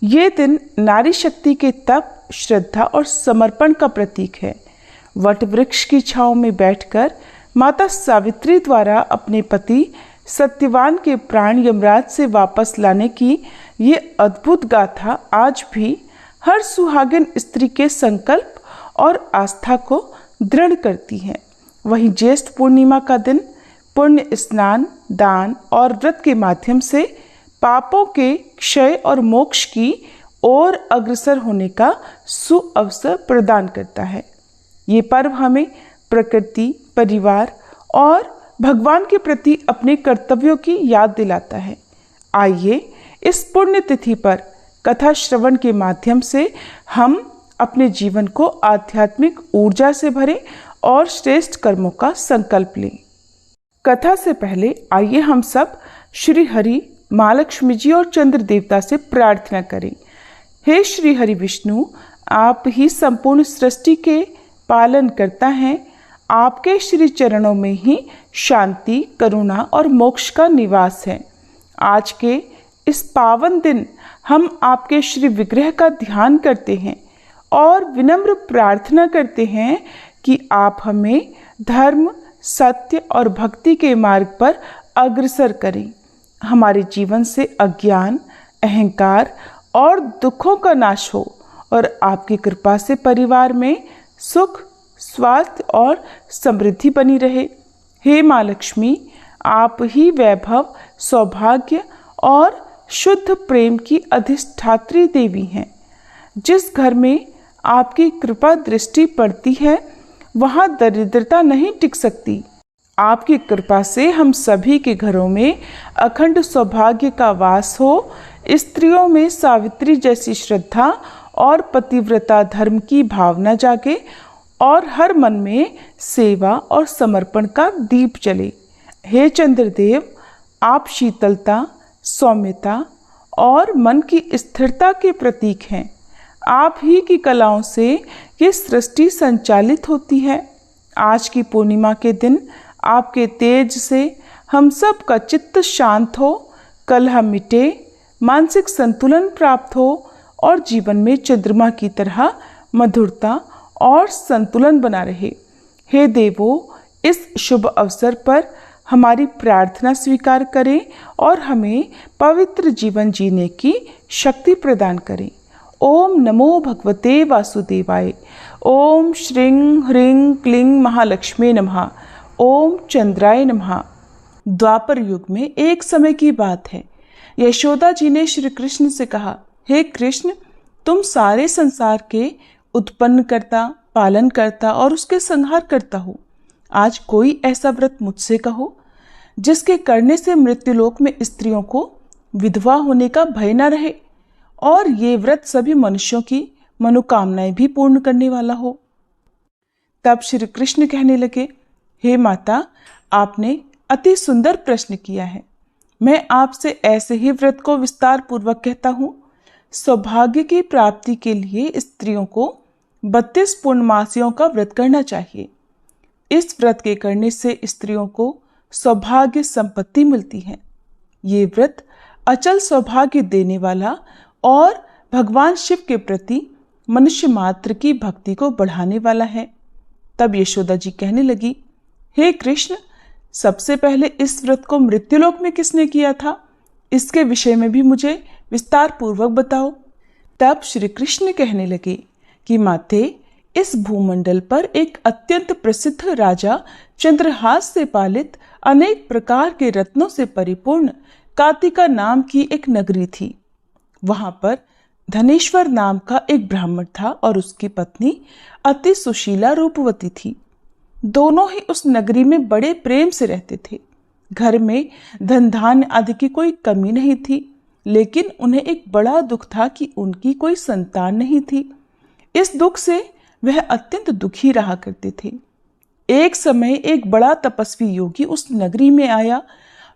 ये दिन नारी शक्ति के तप, श्रद्धा और समर्पण का प्रतीक है। वट वृक्ष की छांव में बैठकर माता सावित्री द्वारा अपने पति सत्यवान के प्राण यमराज से वापस लाने की ये अद्भुत गाथा आज भी हर सुहागिन स्त्री के संकल्प और आस्था को दृढ़ करती है। वहीं ज्येष्ठ पूर्णिमा का दिन पुण्य स्नान, दान और व्रत के माध्यम से पापों के क्षय और मोक्ष की ओर अग्रसर होने का सुअवसर प्रदान करता है। ये पर्व हमें प्रकृति, परिवार और भगवान के प्रति अपने कर्तव्यों की याद दिलाता है। आइए इस पुण्य तिथि पर कथा श्रवण के माध्यम से हम अपने जीवन को आध्यात्मिक ऊर्जा से भरें और श्रेष्ठ कर्मों का संकल्प लें। कथा से पहले आइए हम सब श्री हरि, माँ लक्ष्मी जी और चंद्र देवता से प्रार्थना करें। हे श्री हरि विष्णु, आप ही संपूर्ण सृष्टि के पालन करता हैं। आपके श्री चरणों में ही शांति, करुणा और मोक्ष का निवास है। आज के इस पावन दिन हम आपके श्री विग्रह का ध्यान करते हैं और विनम्र प्रार्थना करते हैं कि आप हमें धर्म, सत्य और भक्ति के मार्ग पर अग्रसर करें। हमारे जीवन से अज्ञान, अहंकार और दुखों का नाश हो और आपकी कृपा से परिवार में सुख, स्वास्थ्य और समृद्धि बनी रहे। हे माँ लक्ष्मी, आप ही वैभव, सौभाग्य और शुद्ध प्रेम की अधिष्ठात्री देवी हैं। जिस घर में आपकी कृपा दृष्टि पड़ती है वहाँ दरिद्रता नहीं टिक सकती। आपकी कृपा से हम सभी के घरों में अखंड सौभाग्य का वास हो। स्त्रियों में सावित्री जैसी श्रद्धा और पतिव्रता धर्म की भावना जागे और हर मन में सेवा और समर्पण का दीप जले। हे चंद्रदेव, आप शीतलता, सौम्यता और मन की स्थिरता के प्रतीक हैं। आप ही की कलाओं से ये सृष्टि संचालित होती है। आज की पूर्णिमा के दिन आपके तेज से हम सब का चित्त शांत हो, कलह मिटे, मानसिक संतुलन प्राप्त हो और जीवन में चंद्रमा की तरह मधुरता और संतुलन बना रहे। हे देवों, इस शुभ अवसर पर हमारी प्रार्थना स्वीकार करें और हमें पवित्र जीवन जीने की शक्ति प्रदान करें। ओम नमो भगवते वासुदेवाय। ओम श्रीं ह्रीं क्लीं महालक्ष्मी नमः। ओम चंद्राय नमः। द्वापर युग में एक समय की बात है। यशोदा जी ने श्री कृष्ण से कहा, हे कृष्ण, तुम सारे संसार के उत्पन्न करता, पालन करता और उसके संहार करता हो। आज कोई ऐसा व्रत मुझसे कहो जिसके करने से मृत्युलोक में स्त्रियों को विधवा होने का भय न रहे और ये व्रत सभी मनुष्यों की मनोकामनाएं भी पूर्ण करने वाला हो। तब श्री कृष्ण कहने लगे, हे माता, आपने अति सुंदर प्रश्न किया है। मैं आपसे ऐसे ही व्रत को विस्तार पूर्वक कहता हूँ। सौभाग्य की प्राप्ति के लिए स्त्रियों को 32 पूर्णमासियों का व्रत करना चाहिए। इस व्रत के करने से स्त्रियों को सौभाग्य संपत्ति मिलती है। ये व्रत अचल सौभाग्य देने वाला और भगवान शिव के प्रति मनुष्य मात्र की भक्ति को बढ़ाने वाला है। तब यशोदा जी कहने लगी, हे कृष्ण, सबसे पहले इस व्रत को मृत्युलोक में किसने किया था? इसके विषय में भी मुझे विस्तार पूर्वक बताओ। तब श्री कृष्ण कहने लगे कि माते, इस भूमंडल पर एक अत्यंत प्रसिद्ध राजा चंद्रहास से पालित अनेक प्रकार के रत्नों से परिपूर्ण कातिका नाम की एक नगरी थी। वहां पर धनेश्वर नाम का एक ब्राह्मण था और उसकी पत्नी अति सुशीला रूपवती थी। दोनों ही उस नगरी में बड़े प्रेम से रहते थे। घर में धन धान्य आदि की कोई कमी नहीं थी, लेकिन उन्हें एक बड़ा दुख था कि उनकी कोई संतान नहीं थी। इस दुख से वह अत्यंत दुखी रहा करते थे। एक समय एक बड़ा तपस्वी योगी उस नगरी में आया।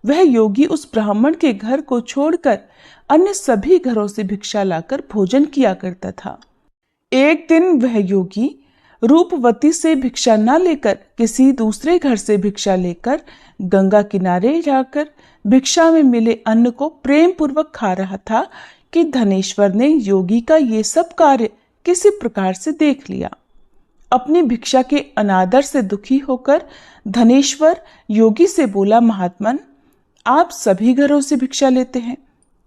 वह योगी उस ब्राह्मण के घर को छोड़कर अन्य सभी घरों से भिक्षा लाकर भोजन किया करता था। एक दिन वह योगी रूपवती से भिक्षा न लेकर किसी दूसरे घर से भिक्षा लेकर गंगा किनारे जाकर भिक्षा में मिले अन्न को प्रेम पूर्वक खा रहा था कि धनेश्वर ने योगी का ये सब कार्य किसी प्रकार से देख लिया। अपनी भिक्षा के अनादर से दुखी होकर धनेश्वर योगी से बोला, महात्मन, आप सभी घरों से भिक्षा लेते हैं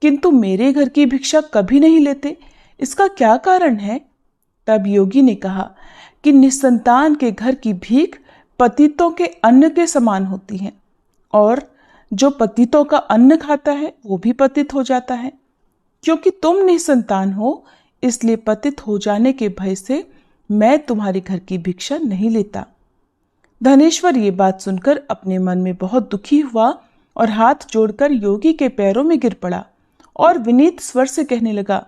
किंतु मेरे घर की भिक्षा कभी नहीं लेते, इसका क्या कारण है? तब योगी ने कहा कि निसंतान के घर की भीख पतितों के अन्न के समान होती है और जो पतितों का अन्न खाता है वो भी पतित हो जाता है। क्योंकि तुम निसंतान हो इसलिए पतित हो जाने के भय से मैं तुम्हारे घर की भिक्षा नहीं लेता। धनेश्वर ये बात सुनकर अपने मन में बहुत दुखी हुआ और हाथ जोड़कर योगी के पैरों में गिर पड़ा और विनीत स्वर से कहने लगा,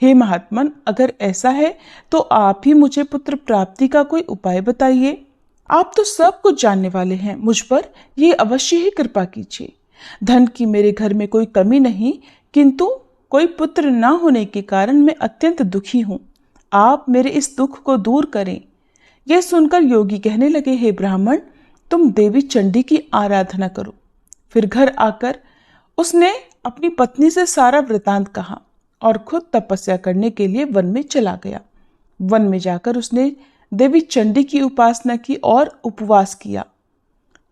हे महात्मन, अगर ऐसा है तो आप ही मुझे पुत्र प्राप्ति का कोई उपाय बताइए। आप तो सब कुछ जानने वाले हैं, मुझ पर ये अवश्य ही कृपा कीजिए। धन की मेरे घर में कोई कमी नहीं, किंतु कोई पुत्र न होने के कारण मैं अत्यंत दुखी हूँ। आप मेरे इस दुख को दूर करें। यह सुनकर योगी कहने लगे, हे ब्राह्मण, तुम देवी चंडी की आराधना करो। फिर घर आकर उसने अपनी पत्नी से सारा वृतांत कहा और खुद तपस्या करने के लिए वन में चला गया। वन में जाकर उसने देवी चंडी की उपासना की और उपवास किया।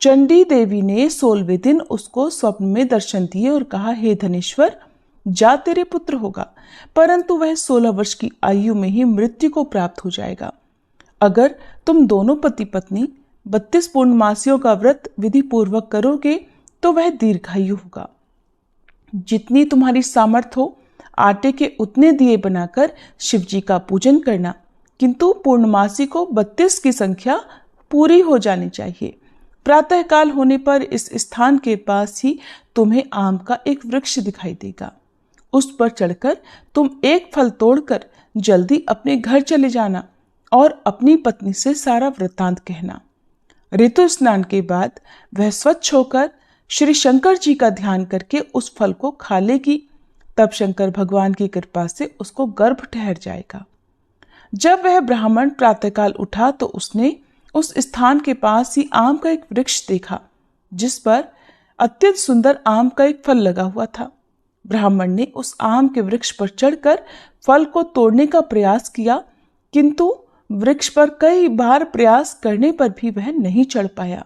चंडी देवी ने 16वें दिन उसको स्वप्न में दर्शन दिए और कहा, हे धनेश्वर, जा तेरे पुत्र होगा, परंतु वह 16 वर्ष की आयु में ही मृत्यु को प्राप्त हो जाएगा। अगर तुम दोनों पति पत्नी 32 पूर्णमासियों का व्रत विधि पूर्वक करोगे तो वह दीर्घायु होगा। जितनी तुम्हारी सामर्थ्य हो आटे के उतने दिए बनाकर शिवजी का पूजन करना, किंतु पूर्णमासी को 32 की संख्या पूरी हो जानी चाहिए। प्रातःकाल होने पर इस स्थान के पास ही तुम्हें आम का एक वृक्ष दिखाई देगा। उस पर चढ़कर तुम एक फल तोड़कर जल्दी अपने घर चले जाना और अपनी पत्नी से सारा वृत्तांत कहना। ऋतु स्नान के बाद वह स्वच्छ होकर श्री शंकर जी का ध्यान करके उस फल को खा लेगी। तब शंकर भगवान की कृपा से उसको गर्भ ठहर जाएगा। जब वह ब्राह्मण प्रातःकाल उठा तो उसने उस स्थान के पास ही आम का एक वृक्ष देखा जिस पर अत्यंत सुंदर आम का एक फल लगा हुआ था। ब्राह्मण ने उस आम के वृक्ष पर चढ़कर फल को तोड़ने का प्रयास किया, किंतु वृक्ष पर कई बार प्रयास करने पर भी वह नहीं चढ़ पाया।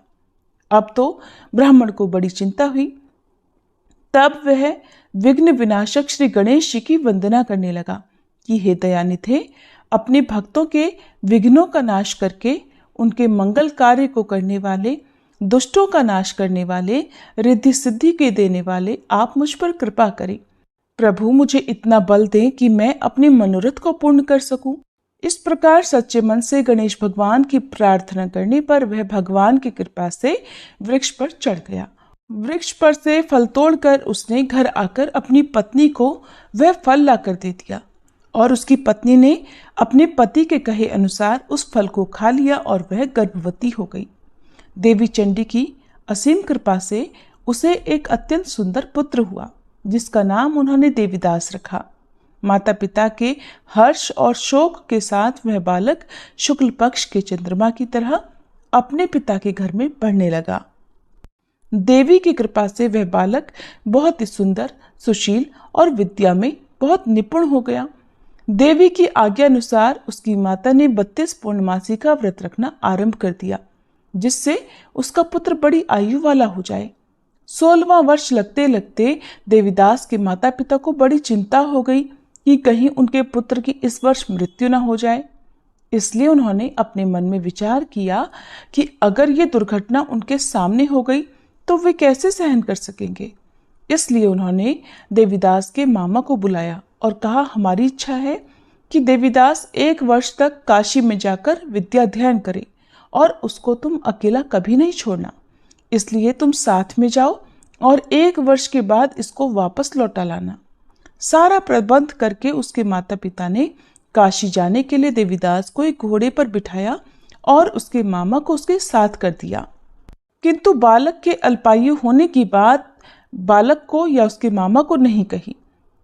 अब तो ब्राह्मण को बड़ी चिंता हुई। तब वह विघ्न विनाशक श्री गणेश जी की वंदना करने लगा कि हे दयानिधे, अपने भक्तों के विघ्नों का नाश करके उनके मंगल कार्य को करने वाले, दुष्टों का नाश करने वाले, रिद्धि सिद्धि के देने वाले, आप मुझ पर कृपा करें। प्रभु, मुझे इतना बल दें कि मैं अपने मनोरथ को पूर्ण कर सकूं। इस प्रकार सच्चे मन से गणेश भगवान की प्रार्थना करने पर वह भगवान की कृपा से वृक्ष पर चढ़ गया। वृक्ष पर से फल तोड़कर उसने घर आकर अपनी पत्नी को वह फल लाकर दे दिया और उसकी पत्नी ने अपने पति के कहे अनुसार उस फल को खा लिया और वह गर्भवती हो गई। देवी चंडी की असीम कृपा से उसे एक अत्यंत सुंदर पुत्र हुआ जिसका नाम उन्होंने देवीदास रखा। माता पिता के हर्ष और शोक के साथ वह बालक शुक्ल पक्ष के चंद्रमा की तरह अपने पिता के घर में पढ़ने लगा। देवी की कृपा से वह बालक बहुत ही सुंदर, सुशील और विद्या में बहुत निपुण हो गया। देवी की आज्ञा अनुसार उसकी माता ने 32 पूर्णमासी का व्रत रखना आरंभ कर दिया, जिससे उसका पुत्र बड़ी आयु वाला हो जाए। 16वां वर्ष लगते लगते देवीदास के माता पिता को बड़ी चिंता हो गई कि कहीं उनके पुत्र की इस वर्ष मृत्यु न हो जाए। इसलिए उन्होंने अपने मन में विचार किया कि अगर ये दुर्घटना उनके सामने हो गई तो वे कैसे सहन कर सकेंगे। इसलिए उन्होंने देवीदास के मामा को बुलाया और कहा, हमारी इच्छा है कि देवीदास 1 वर्ष तक काशी में जाकर विद्या अध्ययन करे और उसको तुम अकेला कभी नहीं छोड़ना। इसलिए तुम साथ में जाओ और 1 वर्ष के बाद इसको वापस लौटा लाना। सारा प्रबंध करके उसके माता पिता ने काशी जाने के लिए देवीदास को एक घोड़े पर बिठाया और उसके मामा को उसके साथ कर दिया। किंतु बालक के अल्पायु होने की बात बालक को या उसके मामा को नहीं कही।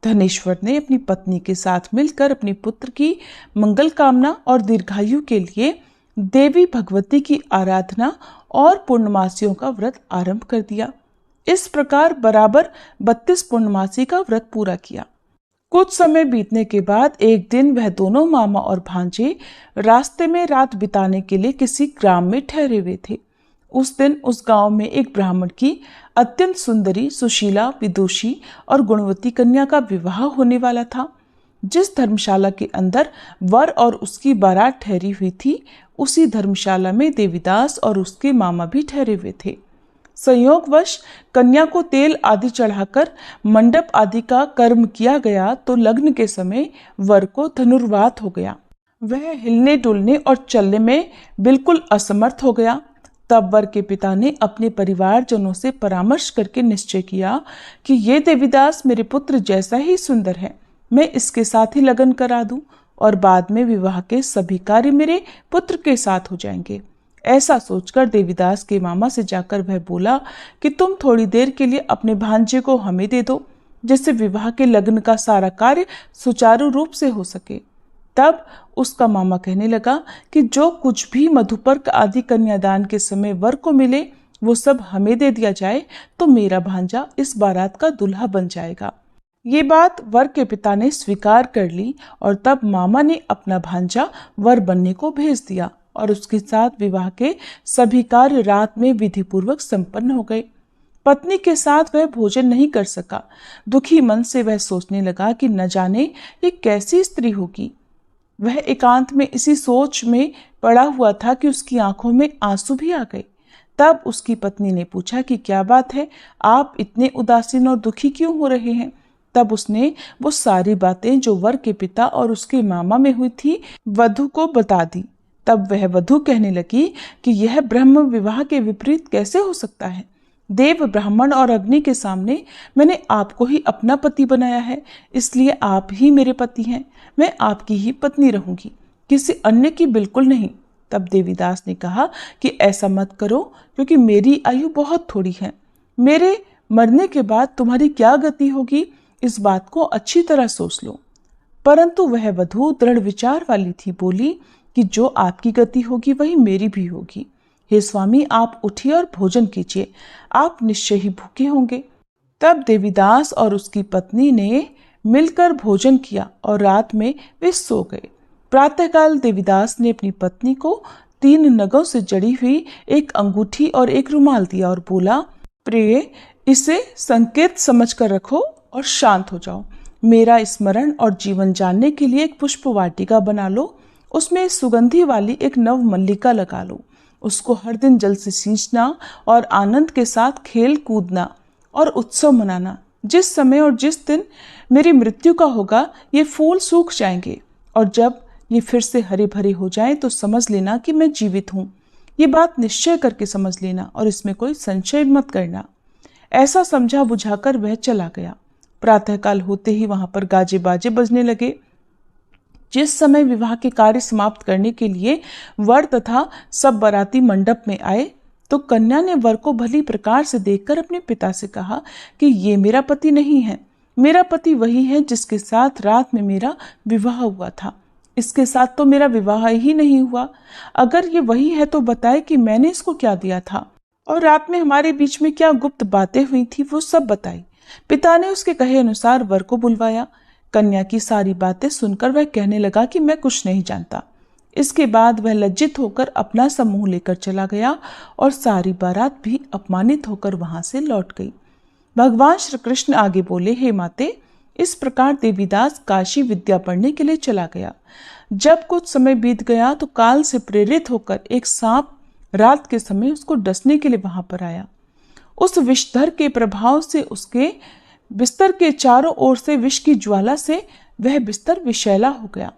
धनेश्वर ने अपनी पत्नी के साथ मिलकर अपने पुत्र की मंगल कामना और दीर्घायु के लिए देवी भगवती की आराधना और पूर्णमासियों का व्रत आरंभ कर दिया। इस प्रकार बराबर 32 पूर्णमासी का व्रत पूरा किया। कुछ समय बीतने के बाद एक दिन वह दोनों मामा और भांजे रास्ते में रात बिताने के लिए किसी ग्राम में ठहरे हुए थे। उस दिन उस गांव में एक ब्राह्मण की अत्यंत सुंदरी, सुशीला, विदुषी और गुणवती कन्या का विवाह होने वाला था। जिस धर्मशाला के अंदर वर और उसकी बारात ठहरी हुई थी, उसी धर्मशाला में देवीदास और उसके मामा भी ठहरे हुए थे। संयोगवश कन्या को तेल आदि चढ़ाकर मंडप आदि का कर्म किया गया तो लग्न के समय वर को धनुर्वात हो गया। वह हिलने डुलने और चलने में बिल्कुल असमर्थ हो गया। तब वर के पिता ने अपने परिवारजनों से परामर्श करके निश्चय किया कि ये देवीदास मेरे पुत्र जैसा ही सुंदर है, मैं इसके साथ ही लगन करा दूं और बाद में विवाह के सभी कार्य मेरे पुत्र के साथ हो जाएंगे। ऐसा सोचकर देवीदास के मामा से जाकर वह बोला कि तुम थोड़ी देर के लिए अपने भांजे को हमें दे दो, जिससे विवाह के लग्न का सारा कार्य सुचारू रूप से हो सके। तब उसका मामा कहने लगा कि जो कुछ भी मधुपर्क आदि कन्यादान के समय वर को मिले वो सब हमें दे दिया जाए तो मेरा भांजा इस बारात का दूल्हा बन जाएगा। ये बात वर के पिता ने स्वीकार कर ली और तब मामा ने अपना भांजा वर बनने को भेज दिया और उसके साथ विवाह के सभी कार्य रात में विधिपूर्वक संपन्न हो गए। पत्नी के साथ वह भोजन नहीं कर सका। दुखी मन से वह सोचने लगा कि न जाने ये कैसी स्त्री होगी। वह एकांत में इसी सोच में पड़ा हुआ था कि उसकी आंखों में आंसू भी आ गए। तब उसकी पत्नी ने पूछा कि क्या बात है, आप इतने उदासीन और दुखी क्यों हो रहे हैं। तब उसने वो सारी बातें जो वर के पिता और उसके मामा में हुई थी वधू को बता दी। तब वह वधू कहने लगी कि यह ब्रह्म विवाह के विपरीत कैसे हो सकता है। देव, ब्राह्मण और अग्नि के सामने मैंने आपको ही अपना पति बनाया है, इसलिए आप ही मेरे पति हैं। मैं आपकी ही पत्नी रहूंगी, किसी अन्य की बिल्कुल नहीं। तब देवीदास ने कहा कि ऐसा मत करो, क्योंकि मेरी आयु बहुत थोड़ी है। मेरे मरने के बाद तुम्हारी क्या गति होगी, इस बात को अच्छी तरह सोच लो। परंतु वह वधू दृढ़ विचार वाली थी, बोली कि जो आपकी गति होगी वही मेरी भी होगी। हे स्वामी, आप उठिए और भोजन कीजिए, आप निश्चय ही भूखे होंगे। तब देवीदास और उसकी पत्नी ने मिलकर भोजन किया और रात में वे सो गए। प्रातःकाल देवीदास ने अपनी पत्नी को 3 नगों से जड़ी हुई एक अंगूठी और एक रुमाल दिया और बोला, प्रिय, इसे संकेत समझकर रखो और शांत हो जाओ। मेरा स्मरण और जीवन जानने के लिए एक पुष्प वाटिका बना लो, उसमें सुगंधी वाली एक नव मल्लिका लगा लो। उसको हर दिन जल से सींचना और आनंद के साथ खेल कूदना और उत्सव मनाना। जिस समय और जिस दिन मेरी मृत्यु का होगा ये फूल सूख जाएंगे और जब ये फिर से हरे भरे हो जाएं तो समझ लेना कि मैं जीवित हूँ। ये बात निश्चय करके समझ लेना और इसमें कोई संशय मत करना। ऐसा समझा बुझाकर वह चला गया। प्रातःकाल होते ही वहां पर गाजे बाजे बजने लगे। जिस समय विवाह के कार्य समाप्त करने के लिए वर तथा सब बाराती मंडप में आए तो कन्या ने वर को भली प्रकार से देखकर अपने पिता से कहा कि ये मेरा पति नहीं है। मेरा पति वही है जिसके साथ रात में मेरा विवाह हुआ था। इसके साथ तो मेरा विवाह ही नहीं हुआ। अगर ये वही है तो बताए कि मैंने इसको क्या दिया था और रात में हमारे बीच में क्या गुप्त बातें हुई थी, वो सब बताई। पिता ने उसके कहे अनुसार वर को बुलवाया। कन्या की सारी बातें सुनकर वह कहने लगा कि मैं कुछ नहीं जानता। इसके बाद वह लज्जित होकर अपना समूह लेकर चला गया और सारी बारात भी अपमानित होकर वहां से लौट गई। भगवान श्री कृष्ण आगे बोले, हे माते, इस प्रकार देवीदास काशी विद्या पढ़ने के लिए चला गया। जब कुछ समय बीत गया तो काल से प्रेरित होकर एक सांप रात के समय उसको डसने के लिए वहां पर आया। उस विषधर के प्रभाव से उसके बिस्तर के चारों ओर से विष की ज्वाला से वह बिस्तर विषैला हो गया,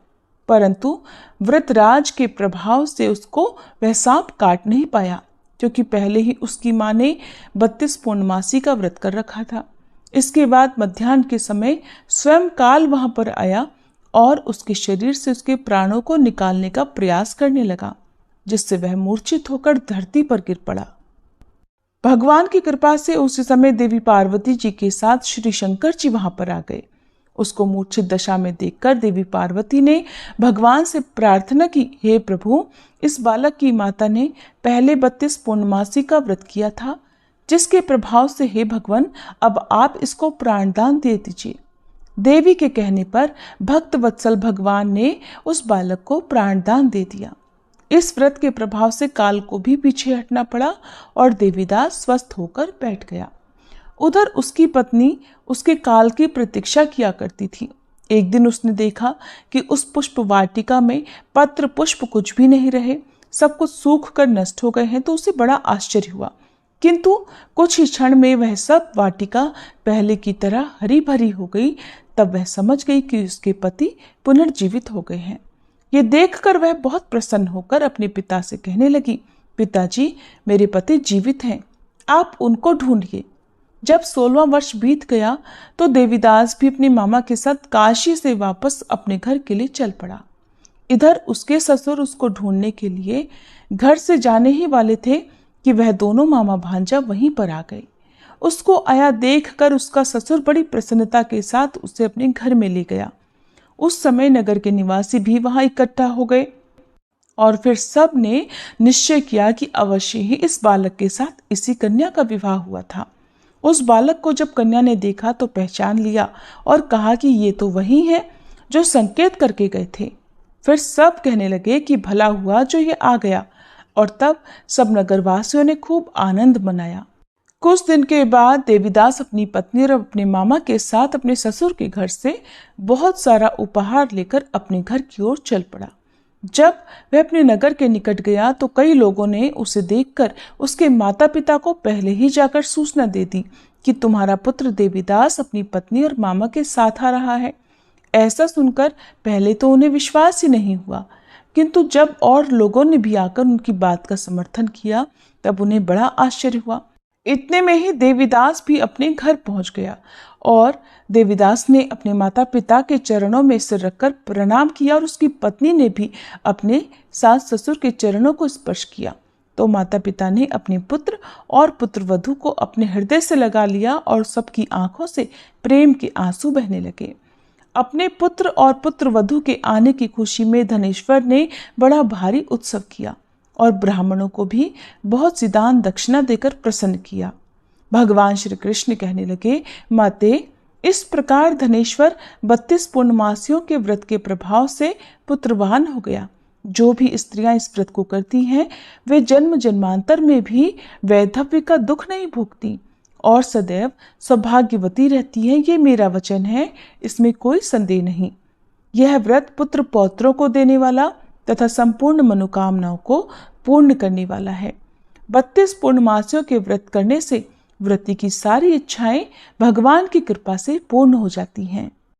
परंतु व्रतराज के प्रभाव से उसको वह सांप काट नहीं पाया, क्योंकि पहले ही उसकी मां ने 32 पूर्णमासी का व्रत कर रखा था। इसके बाद मध्याह्न के समय स्वयं काल वहां पर आया और उसके शरीर से उसके प्राणों को निकालने का प्रयास करने लगा, जिससे वह मूर्छित होकर धरती पर गिर पड़ा। भगवान की कृपा से उसी समय देवी पार्वती जी के साथ श्री शंकर जी वहां पर आ गए। उसको मूर्छित दशा में देखकर देवी पार्वती ने भगवान से प्रार्थना की, हे प्रभु, इस बालक की माता ने पहले 32 पूर्णमासी का व्रत किया था, जिसके प्रभाव से हे भगवान अब आप इसको प्राणदान दे दीजिए। देवी के कहने पर भक्त वत्सल भगवान ने उस बालक को प्राणदान दे दिया। इस व्रत के प्रभाव से काल को भी पीछे हटना पड़ा और देवीदास स्वस्थ होकर बैठ गया। उधर उसकी पत्नी उसके काल की प्रतीक्षा किया करती थी। एक दिन उसने देखा कि उस पुष्प वाटिका में पत्र पुष्प कुछ भी नहीं रहे, सब कुछ सूख कर नष्ट हो गए हैं। तो उसे बड़ा आश्चर्य हुआ, किंतु कुछ ही क्षण में वह सब वाटिका पहले की तरह हरी भरी हो गई। तब वह समझ गई कि उसके पति पुनर्जीवित हो गए हैं। ये देखकर वह बहुत प्रसन्न होकर अपने पिता से कहने लगी, पिताजी, मेरे पति जीवित हैं, आप उनको ढूंढिए। जब 16वां वर्ष बीत गया तो देवीदास भी अपने मामा के साथ काशी से वापस अपने घर के लिए चल पड़ा। इधर उसके ससुर उसको ढूंढने के लिए घर से जाने ही वाले थे कि वह दोनों मामा भांजा वहीं पर आ गए। उसको आया देखकर उसका ससुर बड़ी प्रसन्नता के साथ उसे अपने घर में ले गया। उस समय नगर के निवासी भी वहां इकट्ठा हो गए और फिर सब ने निश्चय किया कि अवश्य ही इस बालक के साथ इसी कन्या का विवाह हुआ था। उस बालक को जब कन्या ने देखा तो पहचान लिया और कहा कि ये तो वही है जो संकेत करके गए थे। फिर सब कहने लगे कि भला हुआ जो ये आ गया, और तब सब नगरवासियों ने खूब आनंद मनाया। कुछ दिन के बाद देवीदास अपनी पत्नी और अपने मामा के साथ अपने ससुर के घर से बहुत सारा उपहार लेकर अपने घर की ओर चल पड़ा। जब वह अपने नगर के निकट गया तो कई लोगों ने उसे देखकर उसके माता पिता को पहले ही जाकर सूचना दे दी कि तुम्हारा पुत्र देवीदास अपनी पत्नी और मामा के साथ आ रहा है। ऐसा सुनकर पहले तो उन्हें विश्वास ही नहीं हुआ, किंतु जब और लोगों ने भी आकर उनकी बात का समर्थन किया तब उन्हें बड़ा आश्चर्य हुआ। इतने में ही देवीदास भी अपने घर पहुंच गया और देवीदास ने अपने माता पिता के चरणों में सिर रखकर प्रणाम किया और उसकी पत्नी ने भी अपने सास ससुर के चरणों को स्पर्श किया। तो माता पिता ने अपने पुत्र और पुत्रवधू को अपने हृदय से लगा लिया और सबकी आंखों से प्रेम के आंसू बहने लगे। अपने पुत्र और पुत्रवधू के आने की खुशी में धनेश्वर ने बड़ा भारी उत्सव किया और ब्राह्मणों को भी बहुत सी दान दक्षिणा देकर प्रसन्न किया। भगवान श्री कृष्ण कहने लगे, माते, इस प्रकार धनेश्वर 32 पूर्णमासियों के व्रत के प्रभाव से पुत्रवान हो गया। जो भी स्त्रियां इस व्रत को करती हैं वे जन्म जन्मांतर में भी वैधव्य का दुख नहीं भोगती और सदैव सौभाग्यवती रहती है। ये मेरा वचन है, इसमें कोई संदेह नहीं। यह व्रत पुत्र पौत्रों को देने वाला तथा संपूर्ण मनोकामनाओं को पूर्ण करने वाला है। 32 पूर्णमासियों के व्रत करने से व्रती की सारी इच्छाएं भगवान की कृपा से पूर्ण हो जाती हैं।